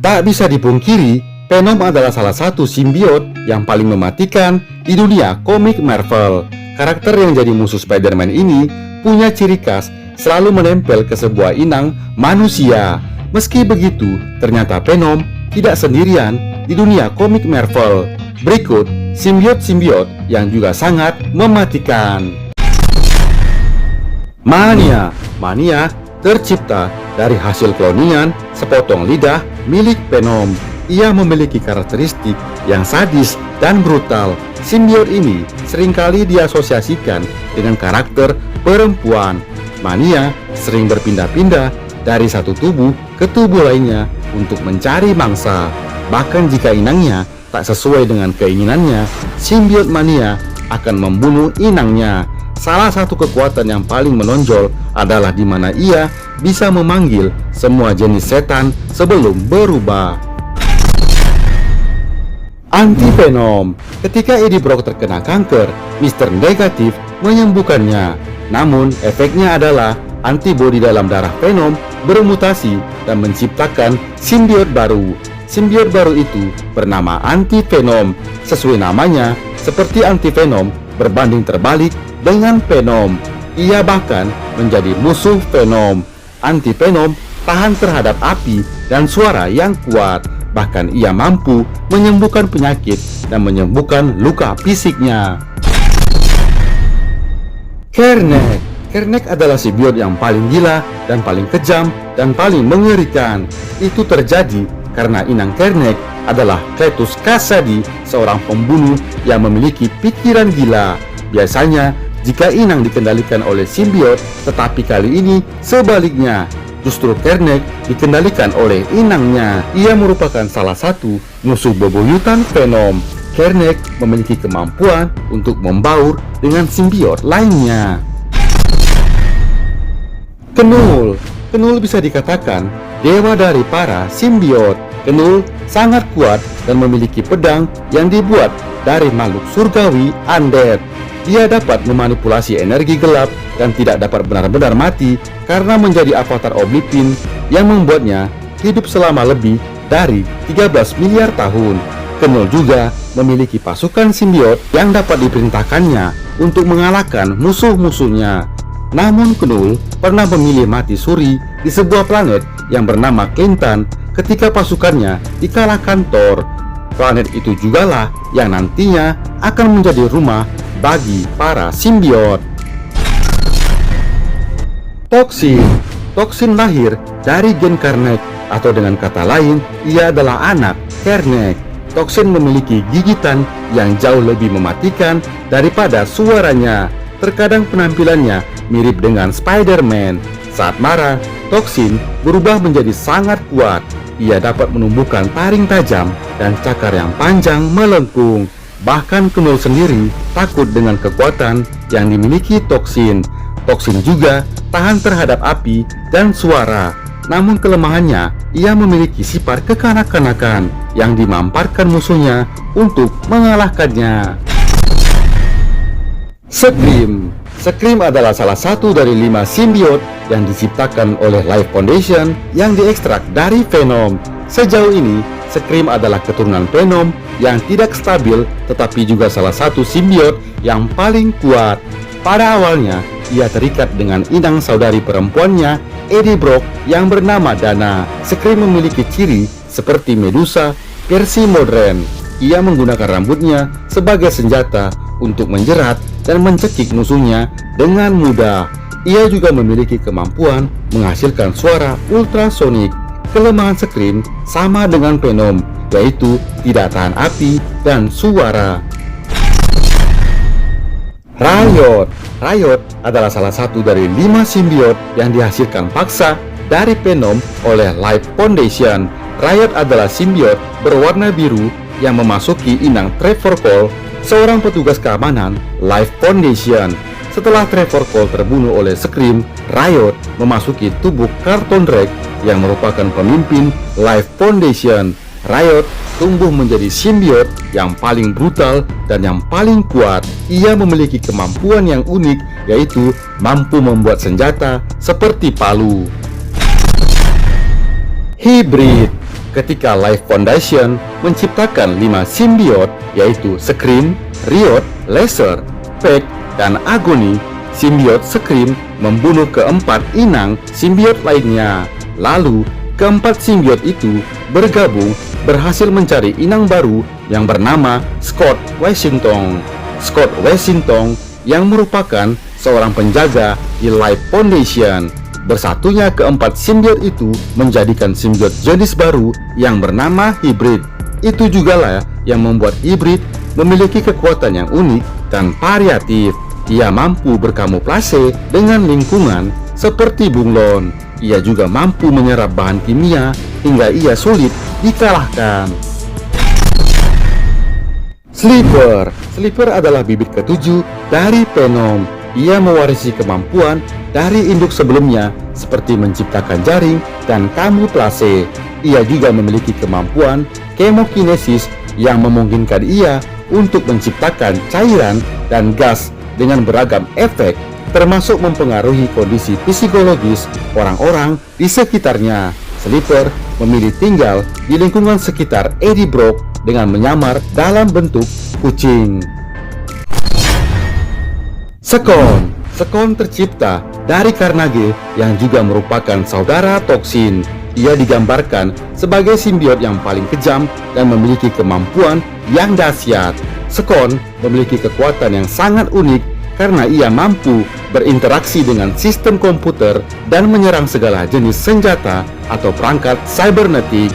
Tak bisa dipungkiri, Venom adalah salah satu simbiot yang paling mematikan di dunia komik Marvel. Karakter yang jadi musuh Spider-Man ini punya ciri khas selalu menempel ke sebuah inang manusia. Meski begitu, ternyata Venom tidak sendirian di dunia komik Marvel. Berikut simbiot-simbiot yang juga sangat mematikan. Mania tercipta dari hasil kloningan sepotong lidah milik Venom. Ia memiliki karakteristik yang sadis dan brutal. Simbiot ini seringkali diasosiasikan dengan karakter perempuan. Mania sering berpindah-pindah dari satu tubuh ke tubuh lainnya untuk mencari mangsa. Bahkan jika inangnya tak sesuai dengan keinginannya, simbiot Mania akan membunuh inangnya. Salah satu kekuatan yang paling menonjol adalah di mana ia bisa memanggil semua jenis setan sebelum berubah. Anti-Venom. Ketika Eddie Brock terkena kanker, Mr. Negatif menyembuhkannya. Namun efeknya adalah antibodi dalam darah Venom bermutasi dan menciptakan simbiot baru. Simbiot baru itu bernama Anti-Venom. Sesuai namanya, seperti Anti-Venom berbanding terbalik dengan Venom. Ia bahkan menjadi musuh Venom. Anti-Venom tahan terhadap api dan suara yang kuat. Bahkan ia mampu menyembuhkan penyakit dan menyembuhkan luka fisiknya. Kernek adalah simbiot yang paling gila dan paling kejam dan paling mengerikan. Itu terjadi karena inang Kernek adalah Cletus Kasady, seorang pembunuh yang memiliki pikiran gila. Biasanya jika inang dikendalikan oleh simbiot, tetapi kali ini sebaliknya. Justru Kernek dikendalikan oleh inangnya. Ia merupakan salah satu musuh bebuyutan Venom. Kernek memiliki kemampuan untuk membaur dengan simbiot lainnya. Kenul bisa dikatakan dewa dari para simbiot. Kenul sangat kuat dan memiliki pedang yang dibuat dari makhluk surgawi undead. Dia dapat memanipulasi energi gelap dan tidak dapat benar-benar mati karena menjadi avatar Oblivion yang membuatnya hidup selama lebih dari 13 miliar tahun. Kenul juga memiliki pasukan simbiot yang dapat diperintahkannya untuk mengalahkan musuh-musuhnya. Namun Kenul pernah memilih mati suri di sebuah planet yang bernama Clinton ketika pasukannya dikalahkan Thor. Planet itu jugalah yang nantinya akan menjadi rumah bagi para simbiot. Toksin lahir dari gen Kernek, atau dengan kata lain, ia adalah anak Kernek. Toksin memiliki gigitan yang jauh lebih mematikan daripada suaranya. Terkadang penampilannya mirip dengan Spider-Man. Saat marah, Toksin berubah menjadi sangat kuat. Ia dapat menumbuhkan taring tajam dan cakar yang panjang melengkung. Bahkan Kenul sendiri takut dengan kekuatan yang dimiliki Toksin. Toksin juga tahan terhadap api dan suara. Namun kelemahannya, ia memiliki sifat kekanak-kanakan yang dimamparkan musuhnya untuk mengalahkannya. Scream adalah salah satu dari 5 simbiot yang diciptakan oleh Life Foundation yang diekstrak dari Venom. Sejauh ini, Scream adalah keturunan Venom yang tidak stabil, tetapi juga salah satu simbiot yang paling kuat. Pada awalnya, ia terikat dengan inang saudari perempuannya, Eddie Brock, yang bernama Dana. Scream memiliki ciri seperti Medusa versi modern. Ia menggunakan rambutnya sebagai senjata untuk menjerat dan mencekik musuhnya dengan mudah. Ia juga memiliki kemampuan menghasilkan suara ultrasonik. Kelemahan Scream sama dengan Venom, yaitu tidak tahan api dan suara. Riot adalah salah satu dari 5 simbiot yang dihasilkan paksa dari Venom oleh Life Foundation. Riot adalah simbiot berwarna biru yang memasuki inang Trevor Cole, seorang petugas keamanan Life Foundation. Setelah Trevor Cole terbunuh oleh Scream, Riot memasuki tubuh Carlton Drake yang merupakan pemimpin Life Foundation. Riot tumbuh menjadi simbiot yang paling brutal dan yang paling kuat. Ia memiliki kemampuan yang unik, yaitu mampu membuat senjata seperti palu. ketika Life Foundation menciptakan 5 simbiot, yaitu Scream, Riot, Laser, Pact, dan Agony. Simbiot Scream membunuh keempat inang simbiot lainnya. Lalu, keempat simbiot itu bergabung berhasil mencari inang baru yang bernama Scott Washington. Scott Washington yang merupakan seorang penjaga di Life Foundation. Bersatunya keempat simbiot itu menjadikan simbiot jenis baru yang bernama hybrid. Itu jugalah yang membuat hybrid memiliki kekuatan yang unik dan variatif. Ia mampu berkamuflase dengan lingkungan seperti bunglon. Ia juga mampu menyerap bahan kimia hingga ia sulit dikalahkan. Sleeper. Sleeper adalah bibit ketujuh dari Venom. Ia mewarisi kemampuan dari induk sebelumnya seperti menciptakan jaring dan kamuflase. Ia juga memiliki kemampuan chemokinesis yang memungkinkan ia untuk menciptakan cairan dan gas dengan beragam efek, termasuk mempengaruhi kondisi psikologis orang-orang di sekitarnya. Sleeper memilih tinggal di lingkungan sekitar Eddie Brock dengan menyamar dalam bentuk kucing. Sekon. Sekon tercipta dari Carnage yang juga merupakan saudara Toxin. Ia digambarkan sebagai simbiot yang paling kejam dan memiliki kemampuan yang dahsyat. Sekon memiliki kekuatan yang sangat unik karena ia mampu berinteraksi dengan sistem komputer dan menyerang segala jenis senjata atau perangkat cybernetik.